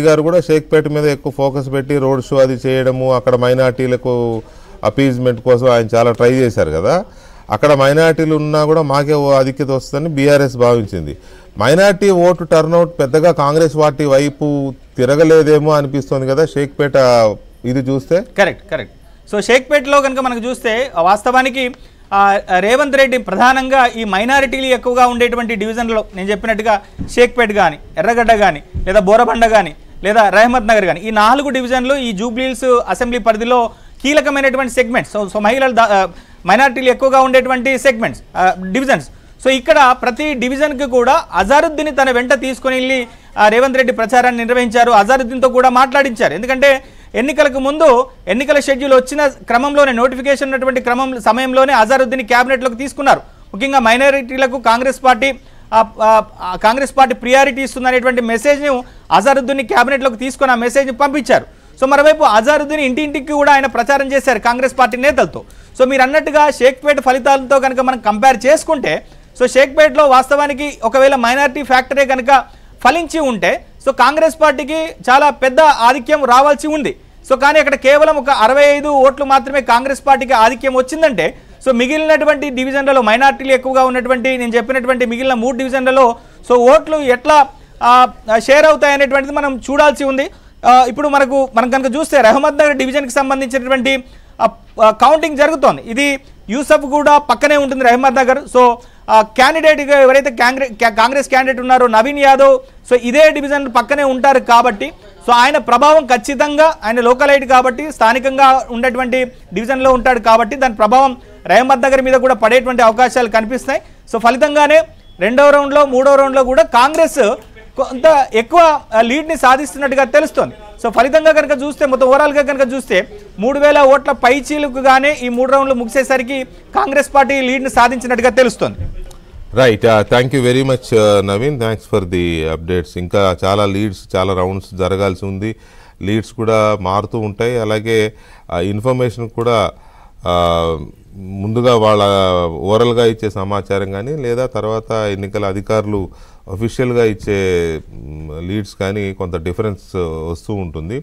గారు కూడా షేక్పేట మీద ఎక్కువ ఫోకస్ పెట్టి రోడ్ షో అది చేయడము, అక్కడ మైనార్టీలకు అపీజ్మెంట్ కోసం ఆయన చాలా ట్రై చేశారు కదా. అక్కడ మైనార్టీలు ఉన్నా కూడా మాకే ఆధిక్యత వస్తుందని బీఆర్ఎస్ భావించింది. మైనార్టీ ఓటు టర్నౌట్ పెద్దగా కాంగ్రెస్ పార్టీ వైపు తిరగలేదేమో అనిపిస్తుంది కదా షేక్పేట ఇది చూస్తే. కరెక్ట్. సో షేక్పేటలో కనుక మనకు చూస్తే వాస్తవానికి రేవంత్ రెడ్డి ప్రధానంగా ఈ మైనారిటీలు ఎక్కువగా ఉండేటువంటి డివిజన్లో నేను చెప్పినట్టుగా షేక్పేట కానీ, ఎర్రగడ్డ కానీ, లేదా బోరబండ కానీ, లేదా రహమత్ నగర్ కానీ, ఈ 4 డివిజన్లు ఈ జూబ్లీహిల్స్ అసెంబ్లీ పరిధిలో కీలకమైనటువంటి సెగ్మెంట్స్. సో మహిళలు మైనారిటీలు ఎక్కువగా ఉండేటువంటి సెగ్మెంట్స్ డివిజన్స్. సో ఇక్కడ ప్రతి డివిజన్కి కూడా అజారుద్దీన్ తన వెంట తీసుకొని వెళ్ళి రేవంత్ రెడ్డి ప్రచారాన్ని నిర్వహించారు. అజారుద్దీన్తో కూడా మాట్లాడించారు. ఎందుకంటే ఎన్నికలకు ముందు ఎన్నికల షెడ్యూల్ వచ్చిన క్రమంలోనే, నోటిఫికేషన్ ఉన్నటువంటి సమయంలోనే అజారుద్దీన్ క్యాబినెట్లోకి తీసుకున్నారు. ముఖ్యంగా మైనారిటీలకు కాంగ్రెస్ పార్టీ ప్రియారిటీ ఇస్తుందనేటువంటి మెసేజ్ను అజారుద్దీన్ క్యాబినెట్లోకి తీసుకొని ఆ మెసేజ్ని పంపించారు. సో మరోవైపు అజారుద్దీన్ ఇంటింటికి కూడా ఆయన ప్రచారం చేశారు కాంగ్రెస్ పార్టీ నేతలతో. సో మీరు అన్నట్టుగా షేక్పేట ఫలితాలతో కనుక మనం కంపేర్ చేసుకుంటే, సో షేక్పేటలో వాస్తవానికి ఒకవేళ మైనారిటీ ఫ్యాక్టరీ కనుక ఫలించి ఉంటే సో కాంగ్రెస్ పార్టీకి చాలా పెద్ద ఆధిక్యం రావాల్సి ఉంది. సో కానీ అక్కడ కేవలం ఒక 65 ఓట్లు మాత్రమే కాంగ్రెస్ పార్టీకి ఆధిక్యం వచ్చిందంటే, సో మిగిలినటువంటి డివిజన్లలో మైనార్టీలు ఎక్కువగా ఉన్నటువంటి నేను చెప్పినటువంటి మిగిలిన 3 డివిజన్లలో సో ఓట్లు ఎట్లా షేర్ అవుతాయి అనేటువంటిది మనం చూడాల్సి ఉంది. ఇప్పుడు మనం కనుక చూస్తే రహమత్ నగర్ డివిజన్కి సంబంధించినటువంటి కౌంటింగ్ జరుగుతోంది. ఇది యూసఫ్ కూడా పక్కనే ఉంటుంది రహమత్ నగర్. సో క్యాండిడేట్గా ఎవరైతే కాంగ్రెస్ క్యాండిడేట్ ఉన్నారో నవీన్ యాదవ్, సో ఇదే డివిజన్ పక్కనే ఉంటారు కాబట్టి సో ఆయన ప్రభావం ఖచ్చితంగా, ఆయన లోకలైట్ కాబట్టి స్థానికంగా ఉన్నటువంటి డివిజన్లో ఉంటాడు కాబట్టి దాని ప్రభావం రహమత్ నగర్ మీద కూడా పడేటువంటి అవకాశాలు కనిపిస్తాయి. సో ఫలితంగానే 2వ రౌండ్లో 3వ రౌండ్లో కూడా కాంగ్రెస్ కొంత ఎక్కువ లీడ్ని సాధిస్తున్నట్టుగా తెలుస్తోంది. సో ఫలితంగా కనుక చూస్తే మొత్తం ఓవరాల్గా కనుక చూస్తే 3000 ఓట్ల పైచీలుకుగానే ఈ 3 రౌండ్లు ముగిసేసరికి కాంగ్రెస్ పార్టీ లీడ్ని సాధించినట్టుగా తెలుస్తోంది. Right, thank you very much Naveen, thanks for the updates. ఇంకా చాలా లీడ్స్, చాలా రౌండ్స్ జరగాల్సి ఉంది. లీడ్స్ కూడా మారుతూ ఉంటాయి. అలాగే ఇన్ఫర్మేషన్ కూడా ముందుగా వాళ్ళ ఓరల్గా ఇచ్చే సమాచారం కానీ, లేదా తర్వాత ఎన్నికల అధికారులు అఫీషియల్గా ఇచ్చే లీడ్స్ కానీ కొంత డిఫరెన్స్ వస్తూ ఉంటుంది.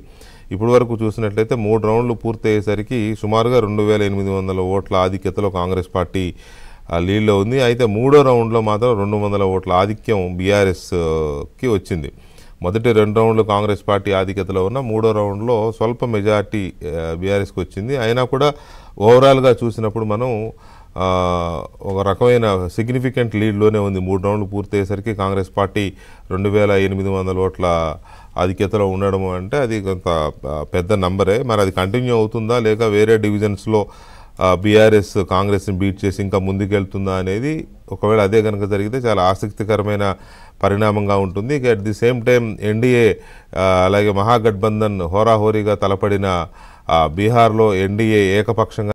ఇప్పటి వరకు చూసినట్లయితే 3 రౌండ్లు పూర్తి అయ్యేసరికి సుమారుగా 2800 ఓట్ల ఆధిక్యతలో కాంగ్రెస్ పార్టీ లీడ్లో ఉంది. అయితే 3వ రౌండ్లో మాత్రం 200 ఓట్ల ఆధిక్యం బీఆర్ఎస్కి వచ్చింది. మొదటి 2 రౌండ్లు కాంగ్రెస్ పార్టీ ఆధిక్యతలో ఉన్న 3వ రౌండ్లో స్వల్ప మెజార్టీ బీఆర్ఎస్కి వచ్చింది. అయినా కూడా ఓవరాల్గా చూసినప్పుడు మనం ఒక రకమైన సిగ్నిఫికెంట్ లీడ్లోనే ఉంది. 3 రౌండ్లు పూర్తి అయ్యేసరికి కాంగ్రెస్ పార్టీ 2800 ఓట్ల ఆధిక్యతలో ఉండడం అంటే అది కొంత పెద్ద నంబరే. మరి అది కంటిన్యూ అవుతుందా లేక వేరే డివిజన్స్లో బీఆర్ఎస్ కాంగ్రెస్ని బీట్ చేసి ఇంకా ముందుకెళ్తుందా అనేది, ఒకవేళ అదే కనుక జరిగితే చాలా ఆసక్తికరమైన పరిణామంగా ఉంటుంది. ఇక at the same time NDA అలాగే మహాగఠబంధన్ హోరాహోరీగా తలపడిన బీహార్లో ఎన్డీఏ ఏకపక్షంగా